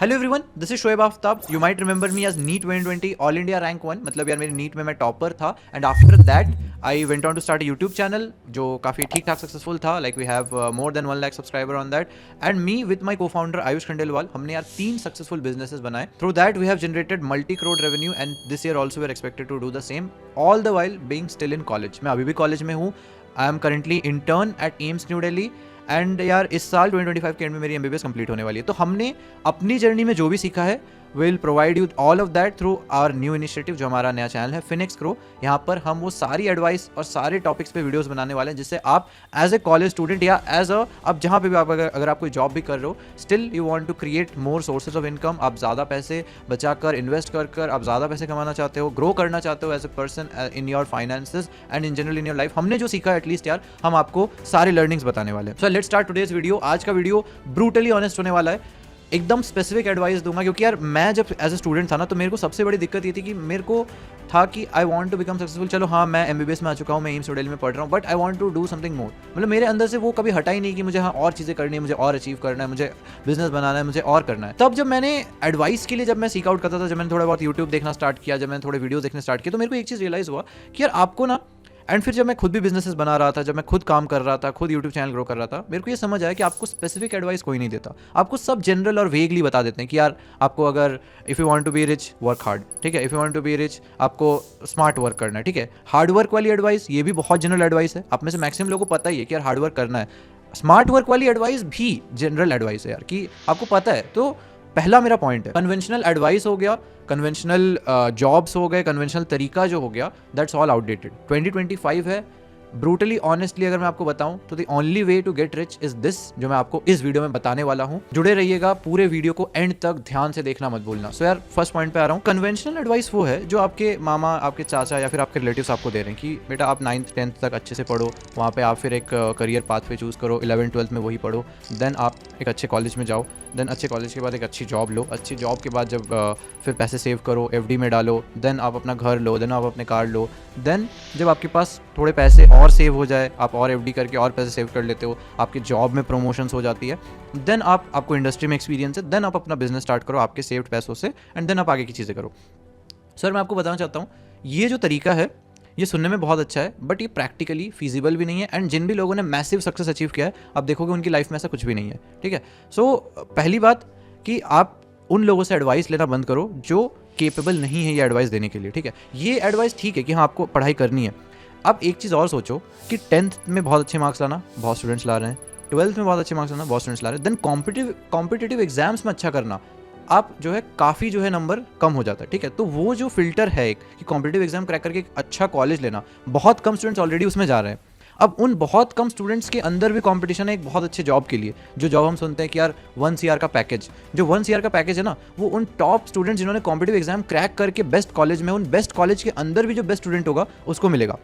Hello everyone, this is Shoaib Aftab. You might remember me as NEET 2020 all India rank 1. मतलब यार मेरी NEET में मैं टॉपर था. And after that I went on to start YouTube channel जो काफ़ी ठीक ठाक सक्सेसफुल था. Like we have more than 1 lakh subscriber on that. And me with my co founder Ayush Khandelwal, हमने यार 3 सक्सेसफुल बिजनेसेस बनाए. Through that we have generated multi crore revenue and this year also we are expected to do the same, all the while being still in college. मैं अभी भी college में हूँ. I am currently intern at AIIMS New Delhi. And यार इस साल 2025 के and में मेरी MBBS कंप्लीट होने वाली है. तो हमने अपनी जर्नी में जो भी सीखा है will provide you all of that through our new initiative जो हमारा नया चैनल है फिनिक्स ग्रो. यहाँ पर हम वो सारी एडवाइस और सारे टॉपिक्स पे वीडियोस बनाने वाले हैं जिससे आप एज ए कॉलेज स्टूडेंट या एज अ अब जहाँ पे भी आप अगर आप कोई जॉब भी कर रहे हो, still you want to create more sources of income. आप ज़्यादा पैसे बचा कर इन्वेस्ट कर आप ज़्यादा पैसे कमाना चाहते हो, ग्रो करना चाहते हो as a person in your finances and in general in your life. हमने जो सीखा एटलीस्ट यार हम आपको सारे लर्निंग्स बताने वाले हैं. So let's start today's video. आज का वीडियो ब्रूटली ऑनेस्ट होने वाला है. एकदम स्पेसिफिक एडवाइस दूंगा क्योंकि यार मैं जब एज ए स्टूडेंट था ना तो मेरे को सबसे बड़ी दिक्कत ये थी कि मेरे को था कि I want to become successful. चलो हाँ, मैं MBBS में आ चुका हूँ, मैं एम्स न्यू दिल्ली में पढ़ रहा हूँ, but I want to do something more. मतलब मेरे अंदर से वो कभी हटा ही नहीं कि मुझे हाँ और चीज़ें करनी है, मुझे और अचीव करना है, मुझे बिजनेस बनाना है, मुझे और करना है. तब जब मैंने एडवाइस के लिए जब मैं सीक आउट करता था, जब मैंने थोड़ा बहुत यूट्यूब देखना स्टार्ट किया, जब मैंने थोड़े वीडियो देखने स्टार्ट किया, तो मेरे को एक चीज़ रियलाइज़ हुआ कि यार आपको ना, एंड फिर जब मैं खुद भी बिजनेसेस बना रहा था, जब मैं खुद काम कर रहा था, खुद यूट्यूब चैनल ग्रो कर रहा था, मेरे को ये समझ आया कि आपको स्पेसिफिक एडवाइस कोई नहीं देता. आपको सब जनरल और वेगली बता देते हैं कि यार आपको अगर if you want to be rich work hard, ठीक है. If you want to be rich आपको स्मार्ट वर्क करना है, ठीक है. हार्ड वर्क वाली एडवाइस ये भी बहुत जनरल एडवाइस है. आप में से मैक्सिमम लोगों को पता ही है कि यार हार्ड वर्क करना है. स्मार्ट वर्क वाली एडवाइस भी जनरल एडवाइस है यार कि आपको पता है. तो पहला मेरा पॉइंट है, कन्वेंशनल एडवाइस हो गया, कन्वेंशनल जॉब्स हो गए, कन्वेंशनल तरीका जो हो गया, दैट्स ऑल आउटडेटेड. 2025 है. ब्रूटली ऑनेस्टली अगर मैं आपको बताऊं तो the only way to get rich is this, जो मैं आपको इस वीडियो में बताने वाला हूं. जुड़े रहिएगा, पूरे वीडियो को एंड तक ध्यान से देखना मत भूलना. सो यार फर्स्ट पॉइंट पे आ रहा हूं. कन्वेंशनल एडवाइस वो है जो आपके मामा, आपके चाचा या फिर आपके रिलेटिव्स आपको दे रहे हैं कि बेटा आप 9th 10th तक अच्छे से पढ़ो, वहाँ पे आप फिर एक करियर पाथ पे चूज़ करो, 11th 12th में वही पढ़ो, देन आप एक अच्छे कॉलेज में जाओ, देन अच्छे कॉलेज के बाद एक अच्छी जॉब लो, अच्छी जॉब के बाद जब फिर पैसे सेव करो, FD में डालो, देन आप अपना घर लो, देन आप अपने कार लो, देन जब आपके पास थोड़े पैसे और सेव हो जाए, आप और FD करके और पैसे सेव कर लेते हो, आपकी जॉब में प्रमोशंस हो जाती है, देन आपको इंडस्ट्री में एक्सपीरियंस है, देन आप अपना बिजनेस स्टार्ट करो आपके सेव्ड पैसों से, एंड देन आप आगे की चीज़ें करो. सर मैं आपको बताना चाहता हूँ ये जो तरीका है ये सुनने में बहुत अच्छा है, बट ये प्रैक्टिकली फीजिबल भी नहीं है. एंड जिन भी लोगों ने मैसिव सक्सेस अचीव किया है आप देखोगे उनकी लाइफ में ऐसा कुछ भी नहीं है, ठीक है. सो पहली बात कि आप उन लोगों से एडवाइस लेना बंद करो जो केपेबल नहीं है ये एडवाइस देने के लिए, ठीक है. ये एडवाइस ठीक है कि हाँ आपको पढ़ाई करनी है. अब एक चीज़ और सोचो कि 10th में बहुत अच्छे मार्क्स लाना, बहुत स्टूडेंट्स ला रहे हैं, 12th में बहुत अच्छे मार्क्स लाना, बहुत स्टूडेंट्स ला रहे हैं, देन कॉम्पिटिटिव एग्जाम्स में अच्छा करना, आप जो है काफ़ी जो है नंबर कम हो जाता है, ठीक है. तो वो जो फिल्टर है एक कि कॉम्पिटिटिव एग्जाम क्रैक करके एक अच्छा कॉलेज लेना, बहुत कम स्टूडेंट्स ऑलरेडी उसमें जा रहे हैं. अब उन बहुत कम स्टूडेंट्स के अंदर भी कंपटीशन है एक बहुत अच्छे जॉब के लिए. जो जॉब हम सुनते हैं कि यार 1 CR का पैकेज, जो 1 CR का पैकेज है ना, वो उन टॉप स्टूडेंट्स जिन्होंने कॉम्पिटिटिव एग्जाम क्रैक करके बेस्ट कॉलेज में, उन बेस्ट कॉलेज के अंदर भी जो बेस्ट स्टूडेंट होगा उसको मिलेगा.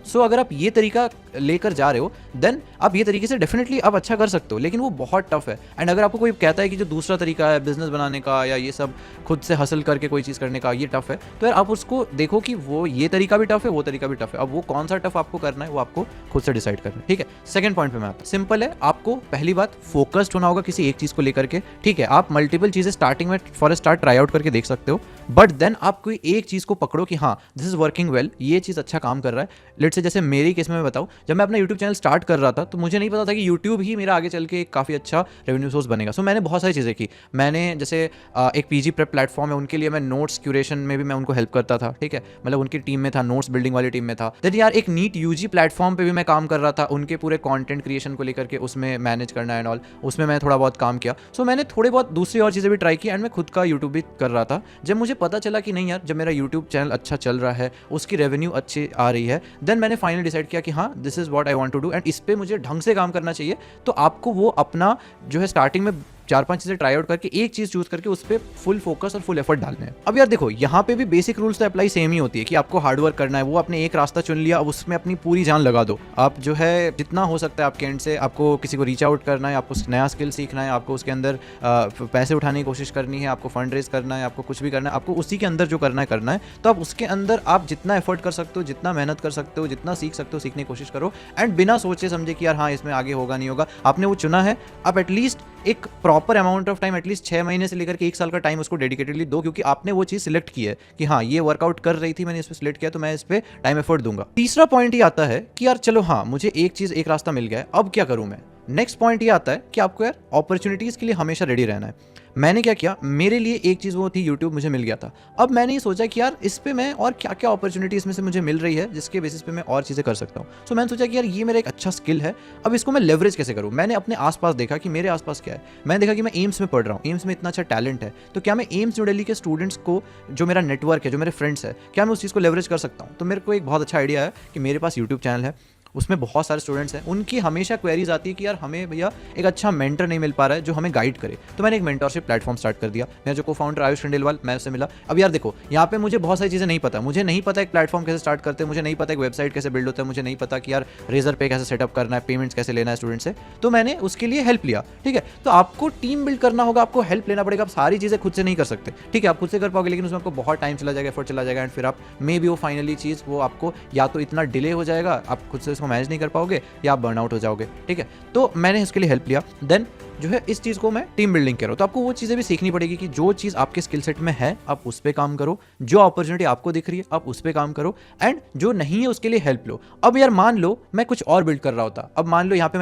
सो अगर आप ये तरीका लेकर जा रहे हो देन आप ये तरीके से डेफिनेटली आप अच्छा कर सकते हो, लेकिन वो बहुत टफ है. एंड अगर आपको कोई कहता है कि जो दूसरा तरीका है बिजनेस बनाने का या ये सब खुद से हासिल करके कोई चीज़ करने का ये टफ है, तो यार आप उसको देखो कि वो ये तरीका भी टफ है, वो तरीका भी टफ है. अब वो कौन सा टफ आपको करना है वो आपको खुद से डिसाइड करना है, ठीक है. सेकंड पॉइंट पे मैं आता, सिंपल है. आपको पहली बात फोकस्ड होना होगा किसी एक चीज़ को लेकर के, ठीक है. आप मल्टीपल चीज़ें स्टार्टिंग में for a start try out करके देख सकते हो, बट देन आप कोई एक चीज़ को पकड़ो कि हाँ दिस इज वर्किंग वेल, ये चीज़ अच्छा काम कर रहा है. लेट्स से जैसे मेरे केस में मैं बताऊं, जब मैं अपना यूट्यूब चैनल स्टार्ट कर रहा था तो मुझे नहीं पता था कि यूट्यूब ही मेरा आगे चल के काफ़ी अच्छा रेवेन्यू सोर्स बनेगा. सो मैंने बहुत सारी चीज़ें की. मैंने जैसे एक PG प्रेप प्लेटफॉर्म है, उनके लिए मैं नोट्स क्यूरेशन में भी मैं उनको हेल्प करता था, ठीक है. मतलब उनकी टीम में था, नोट्स बिल्डिंग वाली टीम में था. देन यार एक नीट UG प्लेटफॉर्म पे भी मैं काम कर रहा था, उनके पूरे कंटेंट क्रिएशन को लेकर के उसमें मैनेज करना एंड ऑल, उसमें मैं थोड़ा बहुत काम किया. सो मैंने थोड़े बहुत दूसरी और चीज़ें भी ट्राई की एंड मैं खुद का यूट्यूब भी कर रहा था. जब मुझे पता चला कि नहीं यार, जब मेरा यूट्यूब चैनल अच्छा चल रहा है, उसकी रेवेन्यू अच्छी आ रही है, देन मैंने फाइनली डिसाइड किया कि हाँ this is what I want to do and इस पे मुझे ढंग से काम करना चाहिए. तो आपको वो अपना जो है स्टार्टिंग में 4-5 चीज़ें ट्राई आउट करके एक चीज़ चूज करके उस पर फुल फोकस और फुल एफर्ट डालने हैं. अब यार देखो यहाँ पे भी बेसिक रूल्स तो अप्लाई सेम ही होती है कि आपको हार्डवर्क करना है. वो आपने एक रास्ता चुन लिया, अब उसमें अपनी पूरी जान लगा दो. आप जो है जितना हो सकता है आपके एंड से, आपको किसी को रीच आउट करना है, आपको नया स्किल सीखना है, आपको उसके अंदर पैसे उठाने की कोशिश करनी है, आपको फंड रेज करना है, आपको कुछ भी करना है, आपको उसी के अंदर जो करना है. तो आप उसके अंदर आप जितना एफर्ट कर सकते हो, जितना मेहनत कर सकते हो, जितना सीख सकते हो सीखने की कोशिश करो. एंड बिना सोचे समझे कि यार हाँ इसमें आगे होगा नहीं होगा, आपने वो चुना है, आप एटलीस्ट एक proper proper amount of time at least 6 महीने से लेकर के 1 साल का टाइम उसको डेडिकेटेडली दो, क्योंकि आपने वो चीज़ सिलेक्ट की है कि हाँ ये वर्कआउट कर रही थी, मैंने इस पर सिलेक्ट किया तो मैं इस पर टाइम एफर्ट दूंगा। तीसरा पॉइंट ये आता है कि यार चलो हाँ मुझे एक चीज़, एक रास्ता मिल गया है, अब क्या करूँ मैं। नेक्स्ट पॉइंट ये आता है कि आपको यार अपॉर्चुनिटीज़ के लिए हमेशा रेडी रहना है। मैंने क्या किया, मेरे लिए एक चीज़ वो थी यूट्यूब, मुझे मिल गया था। अब मैंने ये सोचा कि यार इस पे मैं और क्या क्या अपॉर्चुनिटी इसमें से मुझे मिल रही है जिसके बेसिस पे मैं और चीज़ें कर सकता हूँ। सो मैंने सोचा कि यार ये मेरा एक अच्छा स्किल है, अब इसको मैं लेवरेज कैसे करूँ। मैंने अपने आसपास देखा कि मेरे आसपास क्या है। मैंने देखा कि मैं एम्स में पढ़ रहा हूँ, एम्स में इतना अच्छा टैलेंट है, तो क्या मैं एम्स न्यू दिल्ली के स्टूडेंट्स को, जो मेरा नेटवर्क है, जो मेरे फ्रेंड्स है, क्या मैं उस चीज़ को लेवरेज कर सकता हूँ। तो मेरे को एक बहुत अच्छा आइडिया है कि मेरे पास यूट्यूब चैनल है, उसमें बहुत सारे स्टूडेंट्स हैं, उनकी हमेशा क्वेरीज आती है कि यार हमें भैया एक अच्छा मेंटर नहीं मिल पा रहा है जो हमें गाइड करे। तो मैंने एक मेंटरशिप प्लेटफॉर्म स्टार्ट कर दिया। मेरा जो को फाउंडर आयुष खंडेलवाल, मैं उससे मिला। अब यार देखो यहाँ पे मुझे बहुत सारी चीज़ें नहीं पता, मुझे नहीं पता एक प्लेटफॉर्म कैसे स्टार्ट करते हैं, मुझे नहीं पता एक वेबसाइट कैसे बिल्ड होता है, मुझे नहीं पता कि यार रेजर पे कैसे सेटअप करना है, पेमेंट्स कैसे लेना है स्टूडेंट से। तो मैंने उसके लिए हेल्प लिया। ठीक है, तो आपको टीम बिल्ड करना होगा, आपको हेल्प लेना पड़ेगा। आप सारी चीज़ें खुद से नहीं कर सकते, ठीक है, आप खुद से कर पाओगे लेकिन उसमें आपको बहुत टाइम चला जाएगा, एफर्ट चला जाएगा, एंड फिर आप मे बी वो फाइनली चीज़ वो आपको या तो इतना डिले हो जाएगा, आप खुद से इसको मैनेज नहीं कर पाओगे, या आप बर्नआउट हो जाओगे। ठीक है, तो मैंने इसके लिए हेल्प लिया। देन जो है इस चीज़ को मैं टीम बिल्डिंग कह रहा हूँ। तो आपको वो चीज़ें भी सीखनी पड़ेगी कि जो चीज़ आपके स्किल सेट में है आप उस पर काम करो, जो अपॉर्चुनिटी आपको दिख रही है आप उस पर काम करो, एंड जो नहीं है उसके लिए हेल्प लो। अब यार मान लो मैं कुछ और बिल्ड कर रहा होता, अब मान लो यहाँ पे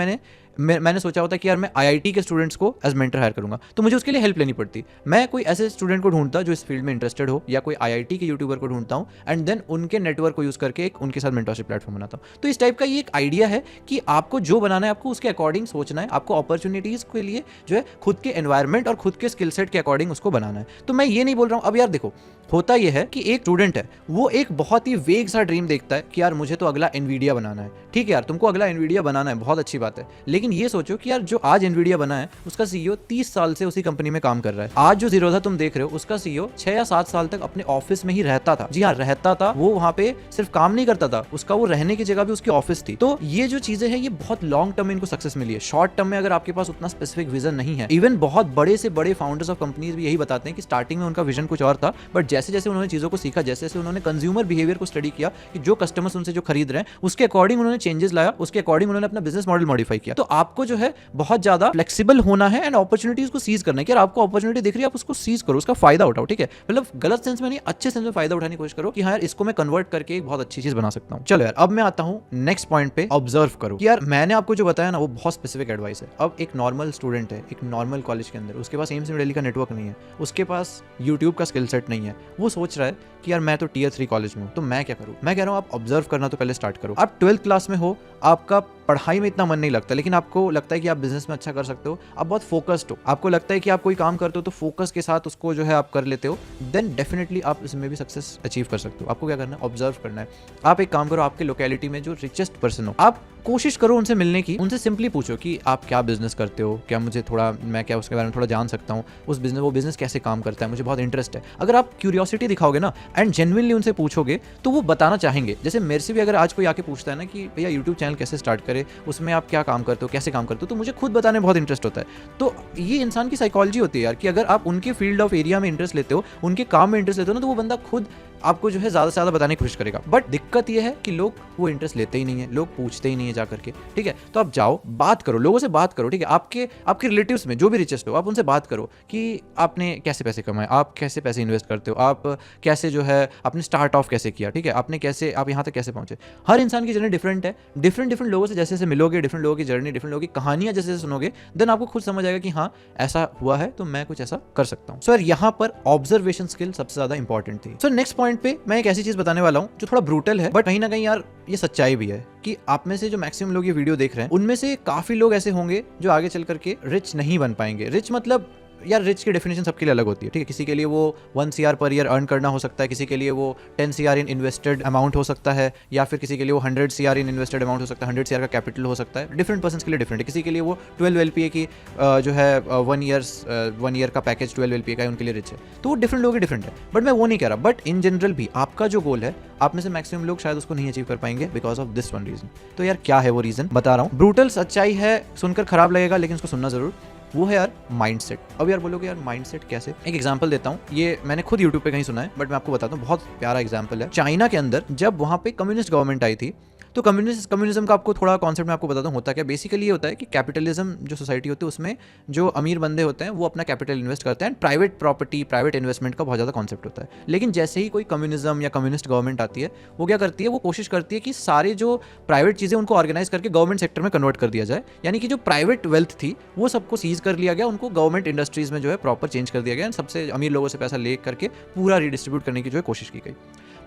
मैंने सोचा होता कि यार मैं आईआईटी के स्टूडेंट्स को एज मेंटर हायर करूंगा, तो मुझे उसके लिए हेल्प लेनी पड़ती। मैं कोई ऐसे स्टूडेंट को ढूंढता जो इस फील्ड में इंटरेस्टेड हो, या कोई आईआईटी के यूट्यूबर को ढूंढता हूँ, एंड देन उनके नेटवर्क को यूज़ करके एक उनके साथ मेंटरशिप प्लेटफॉर्म बनाता हूँ। तो इस टाइप का ये एक आइडिया है कि आपको जो बनाना है आपको उसके अकॉर्डिंग सोचना है, आपको अपॉर्चुनिटीज़ के लिए जो है खुद के एनवायरमेंट और खुद के स्किल सेट के अकॉर्डिंग उसको बनाना है। तो मैं ये नहीं बोल रहा हूँ। अब यार देखो होता यह है कि एक स्टूडेंट है, वो एक बहुत ही वेग सा ड्रीम देखता है कि यार मुझे तो अगला एनवीडिया बनाना है। ठीक है यार, तुमको अगला एनवीडिया बनाना है, बहुत अच्छी बात है, लेकिन ये सोचो कि यार जो आज एनवीडिया बना है उसका सीईओ 30 साल से उसी कंपनी में काम कर रहा है। आज जो जीरोधा तुम देख रहे हो उसका सीईओ 6 या 7 साल तक अपने ऑफिस में ही रहता था। जी हाँ, रहता था, वो वहां पे सिर्फ काम नहीं करता था, उसका वो रहने की जगह भी उसकी ऑफिस थी। तो ये जो चीजें हैं ये बहुत लॉन्ग टर्म में इनको सक्सेस मिली है। शॉर्ट टर्म में अगर आपके पास उतना स्पेसिफिक विजन नहीं है, इवन बहुत बड़े से बड़े फाउंडर्स ऑफ कंपनीज भी यही बताते हैं कि स्टार्टिंग में उनका विजन कुछ और था, बट जैसे जैसे उन्होंने चीजों को सीखा, जैसे जैसे उन्होंने कंज्यूमर बिहेवियर को स्टडी किया कि जो कस्टमर्स उनसे जो खरीद रहे हैं उसके अकॉर्डिंग उन्होंने चेंजेस लाया, उसके अकॉर्डिंग उन्होंने अपना बिजनेस मॉडल मॉडिफाई किया। तो आपको जो है बहुत ज्यादा फ्लेक्सिबल होना है एंड अपॉर्चुनिटीज को सीज करना है कि आपको अपॉर्चुनिटी दिख रही है आप उसको सीज करो, उसका फायदा उठाओ। ठीक है, मतलब गलत सेंस में नहीं, अच्छे सेंस में फायदा उठाने की कोशिश करो कि हाँ यार इसको मैं कन्वर्ट करके एक बहुत अच्छी चीज बना सकता हूँ। चलो यार अब मैं आता हूँ नेक्स्ट पॉइंट पे, ऑब्जर्व करो कि यार मैंने आपको जो बताया ना वो बहुत स्पेसिफिक एडवाइस है। अब एक नॉर्मल स्टूडेंट है, एक नॉर्मल कॉलेज के अंदर, उसके पास एम्स न्यू दिल्ली का नेटवर्क नहीं है, उसके पास यूट्यूब का स्किल सेट नहीं है, वो सोच रहा है कि यार मैं तो टियर 3 कॉलेज में हूँ तो मैं क्या करूँ। मैं कह रहा हूँ आप ऑब्जर्व करना तो पहले स्टार्ट करो। आप 12th क्लास में हो, आपका पढ़ाई में इतना मन नहीं लगता, लेकिन आपको लगता है कि आप बिजनेस में अच्छा कर सकते हो, आप बहुत फोकस्ड हो, आपको लगता है कि आप कोई काम करते हो तो फोकस के साथ उसको जो है आप कर लेते हो, देन डेफिनेटली आप इसमें भी सक्सेस अचीव कर सकते हो। आपको क्या करना है, ऑब्जर्व करना है। आप एक काम करो, आपके लोकेलिटी में जो रिचेस्ट पर्सन हो आप कोशिश करो उनसे मिलने की, उनसे सिंपली पूछो कि आप क्या बिजनेस करते हो, क्या मुझे थोड़ा, मैं क्या उसके बारे में थोड़ा जान सकता हूँ, वो बिजनेस कैसे काम करता है, मुझे बहुत इंटरेस्ट है। अगर आप क्यूरियोसिटी दिखाओगे ना एंड जेन्युइनली उनसे पूछोगे तो वो बताना चाहेंगे। जैसे मेरे से भी अगर आज कोई आके पूछता है ना कि भैया यूट्यूब चैनल कैसे स्टार्ट करे, उसमें आप क्या काम करते हो, कैसे काम करते हो, तो मुझे खुद बताने में बहुत इंटरेस्ट होता है। तो ये इंसान की साइकोलॉजी होती है यार कि अगर आप उनके फील्ड ऑफ एरिया में इंटरेस्ट लेते हो, उनके काम में इंटरेस्ट लेते हो ना, तो वो बंदा खुद आपको जो है ज़्यादा से ज़्यादा बताने की कोशिश करेगा। बट दिक्कत ये है कि लोग वो इंटरेस्ट लेते ही नहीं है, लोग पूछते ही नहीं है जा करके। ठीक है, तो आप जाओ, बात करो, लोगों से बात करो। ठीक है, आपके रिलेटिव्स में जो भी रिचेस्ट हो आप उनसे बात करो कि आपने कैसे पैसे कमाए, आप कैसे पैसे इन्वेस्ट करते हो, आप कैसे जो है आपने स्टार्ट ऑफ कैसे किया। ठीक है, आपने कैसे, आप यहाँ तक कैसे पहुंचे। हर इंसान की जर्नी डिफरेंट है। डिफरेंट लोगों से जैसे जैसे मिलोगे, डिफरेंट लोगों की जर्नी, डिफरेंट लोगों की कहानियां जैसे जैसे सुनोगे, देन आपको खुद समझ आएगा कि हाँ ऐसा हुआ है तो मैं कुछ ऐसा कर सकता हूँ। सो यार यहाँ पर ऑब्जर्वेशन स्किल सबसे ज्यादा इंपॉर्टेंट थी। सो नेक्स्ट पॉइंट पे मैं एक ऐसी चीज बताने वाला हूँ जो थोड़ा ब्रूटल है, बट कहीं ना कहीं यार ये सच्चाई भी है कि आप में से जो मैक्सिमम लोग ये वीडियो देख रहे हैं उनमें से काफी लोग ऐसे होंगे जो आगे चल करके रिच नहीं बन पाएंगे। रिच मतलब यार रिच की डेफिनेशन सबके लिए अलग होती है। ठीक है, किसी के लिए वो 1 CR पर ईयर अर्न करना हो सकता है, किसी के लिए वो 10 CR इन इन्वेस्टेड अमाउंट हो सकता है, या फिर किसी के लिए वो 100 CR इन इन्वेस्टेड अमाउंट हो सकता है, 100 CR का कैपिटल हो सकता है। डिफरेंट पर्सन के लिए डिफरेंट है। किसी के लिए वो 12 LPA की जो है 1 ईयर का पैकेज 12 LPA का है, उनके लिए रिच है। तो वो डिफरेंट लोग डिफरेंट है, बट मैं वो नहीं कह रहा। बट इन जनरल भी आपका जो गोल है, आप में से मैक्सिमम लोग शायद उसको नहीं अचीव कर पाएंगे because of this one reason. तो यार क्या है वो रीजन, बता रहा हूँ। ब्रूटल सच्चाई है, सुनकर खराब लगेगा लेकिन उसको सुनना जरूर। वो है यार माइंडसेट। अब यार बोलोगे यार माइंडसेट कैसे, एक एग्जांपल देता हूँ। ये मैंने खुद यूट्यूब पे कहीं सुना है, बट मैं आपको बताता हूँ, बहुत प्यारा एग्जांपल है। चाइना के अंदर जब वहाँ पे कम्युनिस्ट गवर्नमेंट आई थी तो कम्युनिज्म का आपको थोड़ा कॉन्सेप्ट मैं आपको बताता हूँ होता क्या। बेसिकली ये होता है कि कैपिटलिज्म जो सोसाइटी होती है उसमें जो अमीर बंदे होते हैं वो अपना कैपिटल इन्वेस्ट करते हैं and private property, private investment का बहुत ज़्यादा कॉन्सेप्ट होता है। लेकिन जैसे ही कोई कम्युनिज्म या कम्युनिस्ट गवर्नमेंट आती है, वो क्या करती है, वो कोशिश करती है कि सारे जो प्राइवेट चीज़ें उनको ऑर्गेनाइज करके गवर्नमेंट सेक्टर में कन्वर्ट कर दिया जाए। यानी कि जो प्राइवेट वेल्थ थी वो सबको सीज कर लिया गया, उनको गवर्नमेंट इंडस्ट्रीज में जो है प्रॉपर चेंज कर दिया गया, सबसे अमीर लोगों से पैसा ले करके पूरा रिडिस्ट्रीब्यूट करने की जो है कोशिश की गई।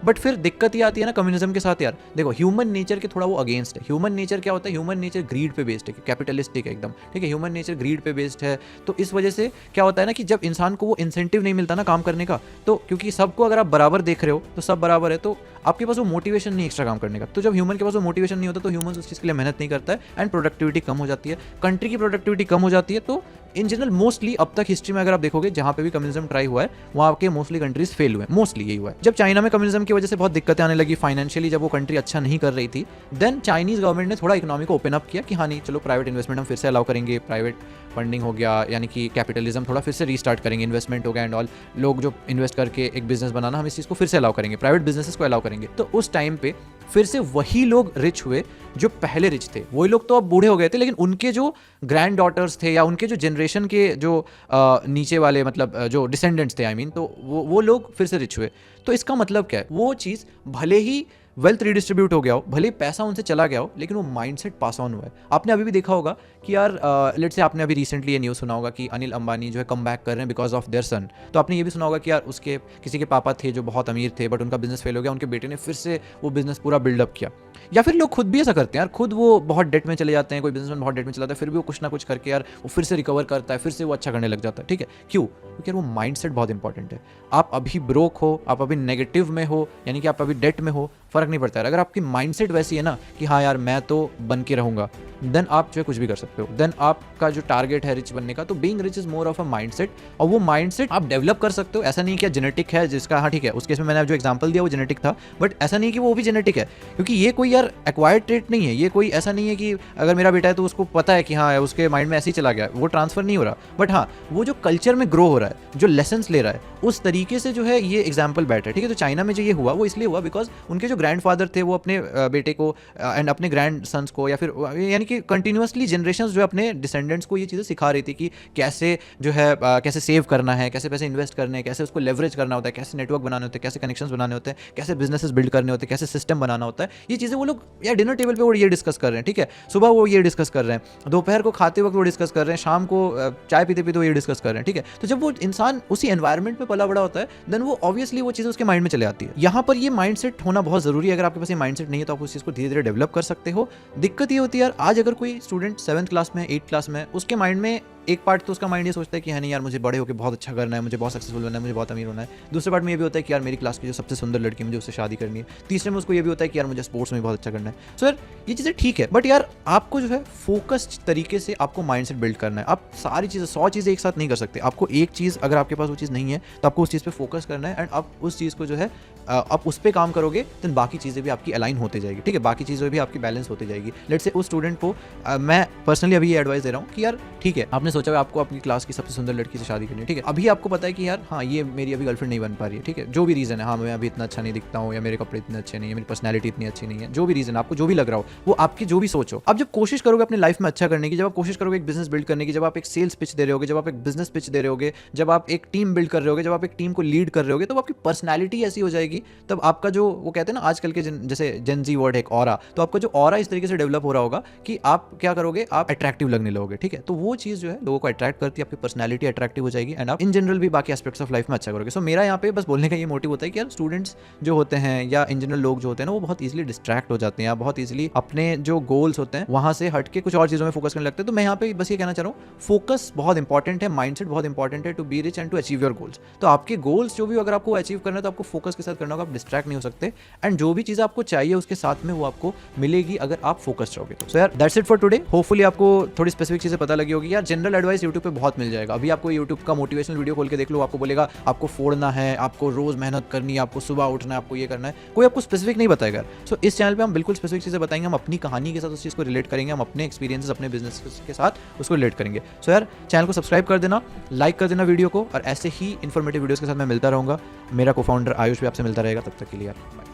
बट फिर दिक्कत ये आती है ना कम्युनिज्म के साथ यार, देखो ह्यूमन नेचर के थोड़ा वो अगेंस्ट है। ह्यूमन नेचर क्या होता है, ह्यूमन नेचर ग्रीड पे बेस्ड है, कैपिटलिस्टिक है एकदम, ठीक है, ह्यूमन नेचर ग्रीड पे बेस्ड है। तो इस वजह से क्या होता है ना कि जब इंसान को वो इंसेंटिव नहीं मिलता ना काम करने का, तो क्योंकि सबको अगर आप बराबर देख रहे हो तो सब बराबर है, तो आपके पास वो मोटिवेशन नहीं एक्स्ट्रा काम करने का। तो जब ह्यूमन के पास वो मोटिवेशन नहीं होता तो ह्यूमन उस चीज़ के लिए मेहनत नहीं करता है एंड प्रोडक्टिविटी कम हो जाती है, कंट्री की प्रोडक्टिविटी कम हो जाती है। तो इन जनरल मोस्टली अब तक हिस्ट्री में अगर आप देखोगे जहाँ पे भी कम्युनिज्म ट्राई हुआ है वहाँ के मोस्टली कंट्रीज फेल हुए, मोस्टली यही हुआ है। जब चाइना में कम्युनिज्म की वजह से बहुत दिक्कतें आने लगी फाइनेंशियली, जब वो कंट्री अच्छा नहीं कर रही थी, देन चाइनीज गवर्नमेंट ने थोड़ा इकोनॉमी को ओपन अप किया कि हाँ नहीं चलो प्राइवेट इन्वेस्टमेंट हम फिर से अलाउ करेंगे, प्राइवेट फंडिंग हो गया, यानी कि कैपिटलिज्म थोड़ा फिर से रीस्टार्ट करेंगे, इन्वेस्टमेंट हो गया एंड ऑल, लोग जो इन्वेस्ट करके एक बिजनेस बनाना हम इस चीज़ को फिर से अलाउ करेंगे, प्राइवेट बिजनेसेस को अलाउ करेंगे। तो उस टाइम पे फिर से वही लोग रिच हुए जो पहले रिच थे। वही लोग तो अब बूढ़े हो गए थे, लेकिन उनके जो ग्रैंड डॉटर्स थे या उनके जो जनरेशन के जो नीचे वाले मतलब जो डिसेंडेंट्स थे, आई मीन, तो वो लोग फिर से रिच हुए। तो इसका मतलब क्या है, वो चीज़ भले ही वेल्थ रिडिस्ट्रीब्यूट हो गया हो, भले पैसा उनसे चला गया हो, लेकिन वो माइंडसेट पास ऑन हुआ है। आपने अभी भी देखा होगा कि यार लेट्स से आपने अभी रिसेंटली ये न्यूज़ सुना होगा कि अनिल अंबानी जो है कम बैक कर रहे हैं बिकॉज ऑफ देयर सन। तो आपने ये भी सुना होगा कि यार उसके किसी के पापा थे जो बहुत अमीर थे बट उनका बिजनेस फेल हो गया, उनके बेटे ने फिर से वो बिजनेस पूरा बिल्डअप किया। या फिर लोग खुद भी ऐसा करते हैं यार, खुद वो बहुत डेट में चले जाते हैं, कोई बिजनेसमैन बहुत डेट में चला जाता है, फिर भी वो कुछ ना कुछ करके यार वो फिर से रिकवर करता है, फिर से वो अच्छा करने लग जाता है। ठीक है, क्यों? क्योंकि यार वो माइंडसेट बहुत इंपॉर्टेंट है। आप अभी ब्रोक हो, आप अभी नेगेटिव में हो, यानी कि आप अभी डेट में हो, फर्क नहीं पड़ता है। अगर आपकी माइंडसेट वैसी है ना कि हाँ यार मैं तो बन के रहूँगा, देन आप जो है कुछ भी कर सकते हो। देन आपका जो टारगेट है रिच बनने का, तो being rich is more of a mindset, और वो माइंडसेट आप डेवलप कर सकते हो। ऐसा नहीं कि जेनेटिक है जिसका, हाँ ठीक है उस केस में मैंने जो एग्जांपल दिया वो जेनेटिक था, बट ऐसा नहीं कि वो भी जेनेटिक है, क्योंकि ये कोई यार एक्वायर्ड ट्रेट नहीं है। ये कोई ऐसा नहीं है कि अगर मेरा बेटा है तो उसको पता है कि हाँ उसके माइंड में ऐसे ही चला गया, वो ट्रांसफर नहीं हो रहा। बट हाँ वो जो कल्चर में ग्रो हो रहा है, जो लेसन्स ले रहा है, उस तरीके से जो है ये एग्जाम्पल बैठ है। ठीक है, तो चाइना में जो ये हुआ वो इसलिए हुआ बिकॉज उनके जो ग्रैंडफादर थे वो अपने बेटे को एंड अपने ग्रैंड सन्स को, या फिर यानी कि कंटिन्यूसली जनरेशंस जो है अपने डिसेंडेंट्स को ये चीज़ें सिखा रही थी कि कैसे जो है कैसे सेव करना है, कैसे पैसे इन्वेस्ट करने हैं, कैसे उसको लेवरेज करना होता है, कैसे नेटवर्क बनाने होते हैं, कैसे कनेक्शंस बनाने होते हैं, कैसे बिजनेसेस बिल्ड करने होते हैं, कैसे सिस्टम बनाना होता है। ये चीज़ें वो लोग यार डिनर टेबल पे वो ये डिस्कस कर रहे हैं। ठीक है, सुबह वो ये डिस्कस कर रहे हैं, दोपहर को खाते वक्त वो डिस्कस कर रहे हैं, शाम को चाय पीते पीते वो ये डिस्कस कर रहे हैं। ठीक है, तो जब वो इंसान उसी एनवायरनमेंट में पला बड़ा होता है, देन वो ऑब्वियसली वो चीज़ उसके माइंड में चले आती है। यहाँ पर ये माइंडसेट होना बहुत जरूरी है। अगर आपके पास ये माइंडसेट नहीं है तो आप उस चीज़ को धीरे धीरे डेवलप कर सकते हो। दिक्कत ये होती है यार, आज अगर कोई स्टूडेंट 7th क्लास में, 8th क्लास में, उसके माइंड में एक पार्ट तो उसका माइंड ये सोचता है कि हाँ नहीं यार मुझे बड़े होकर बहुत अच्छा करना है, मुझे बहुत सक्सेसफुल बनना है, मुझे बहुत अमीर होना है। दूसरे पार्ट में ये भी होता है कि यार मेरी क्लास की जो सबसे सुंदर लड़की है मुझे उससे शादी करनी है। तीसरे में उसको ये भी होता है कि यार मुझे स्पोर्ट्स में बहुत अच्छा करना है। सो यार ये चीज़ें ठीक है, बट यार आपको जो है फोकस्ड तरीके से आपको माइंडसेट बिल्ड करना है। आप सारी चीज़ें 100 चीज़ें एक साथ नहीं कर सकते। आपको एक चीज़, अगर आपके पास वो चीज़ नहीं है तो आपको उस चीज़ पे फोकस करना है एंड आप उस चीज़ को जो है आप उस पर काम करोगे तो बाकी चीज़ें भी आपकी अलाइन होते जाएगी। ठीक है, बाकी चीज़ें भी आपकी बैलेंस होती जाएगी। लेट्स से उस स्टूडेंट को मैं पर्सनली अभी ये एडवाइस दे रहा हूँ कि यार ठीक है, आपने सोचा आपको अपनी क्लास की सबसे सुंदर लड़की से शादी करनी है। ठीक है, अभी आपको पता है कि यार हाँ ये मेरी अभी गर्लफ्रेंड नहीं बन पा रही है। ठीक है, जो भी रीज़न है, हाँ मैं अभी इतना अच्छा नहीं दिखता हूँ, या मेरे कपड़े इतने अच्छे नहीं है, मेरी पर्सनैलिटी इतनी अच्छी नहीं है, जो भी रीज़न आपको जो भी लग रहा हो, वो आपकी जो भी सोच हो। अब जब कोशिश करोगे अपनी लाइफ में अच्छा करने की, जब आप कोशिश करोगे एक बिजनेस बिल्ड करने की, जब आप एक सेल्स पिच दे रहे होगे, जब आप एक बिजनेस पिच दे रहे होगे, जब आप एक टीम बिल्ड कर रहे होगे, जब आप एक टीम को लीड कर रहे होगे, तो आपकी पर्सनैलिटी ऐसी हो जाएगी। तब आपका जो वो कहते हैं ना आजकल के जैसे जेनजी वर्ड है एक ऑरा, तो आपका जो ऑरा इस तरीके से डेवलप हो रहा होगा कि आप क्या करोगे, आप अट्रैक्टिव लगने लगोगे। ठीक है, तो वो चीज़ जो है लोगों को अट्रैक्ट करती है, आपकी पर्सनैलिटी अट्रैक्टिव हो जाएगी एंड आप इन जनरल भी बाकी एस्पेक्ट्स ऑफ लाइफ में अच्छा करोगे। सो मेरा यहाँ पे बस बोलने का ये मोटिव होता है कि यार स्टूडेंट्स जो होते हैं या इन जनरल लोग जो होते हैं ना, वो बहुत ईजिली डिस्ट्रैक्ट हो जाते हैं या बहुत ईजिली अपने जो गोल्स होते हैं वहाँ से हट के कुछ और चीज़ों में फोकस करने लगते हैं। तो मैं यहाँ पे बस ये कहना चाह रहा हूँ, फोकस बहुत इंपॉर्टेंट है, माइंडसेट बहुत इंपॉर्टेंट है to be rich and to achieve your goals. तो आपके गोल्स जो भी अगर आपको अचीव करना है तो आपको फोकस के साथ करना होगा, आप डिस्ट्रैक्ट नहीं हो सकते एंड जो भी चीज़ आपको चाहिए उसके साथ में वो आपको मिलेगी अगर आप फोकस्ड रहोगे। तो यार that's it for today. Hopefully आपको थोड़ी स्पेसिफिक चीज़ें पता लगी होगी। यार जनरल एडवाइस यूट्यूब पे बहुत मिल जाएगा। अभी आपको यूट्यूब का मोटिवेशनल वीडियो खोल के देख लो, आपको बोलेगा आपको फोड़ना है, आपको रोज मेहनत करनी है, आपको सुबह उठना है, आपको ये करना है, कोई आपको स्पेसिफिक नहीं बताएगा। सो इस चैनल पे हम बिल्कुल स्पेसिफिक चीज़ें बताएंगे, हम अपनी कहानी के साथ उस चीज़ को रिलेट करेंगे, हम अपने एक्सपीरियंसेस अपने बिजनेस के साथ उसको रिलेट करेंगे। सो यार चैनल को सब्सक्राइब कर देना, लाइक कर देना वीडियो को, और ऐसे ही इन्फॉर्मेटिव वीडियोज़ के साथ मैं मिलता रहूँगा। मेरा को फाउंडर आयुष भी आपसे मिलता रहेगा। तब तक के लिए यार बाय।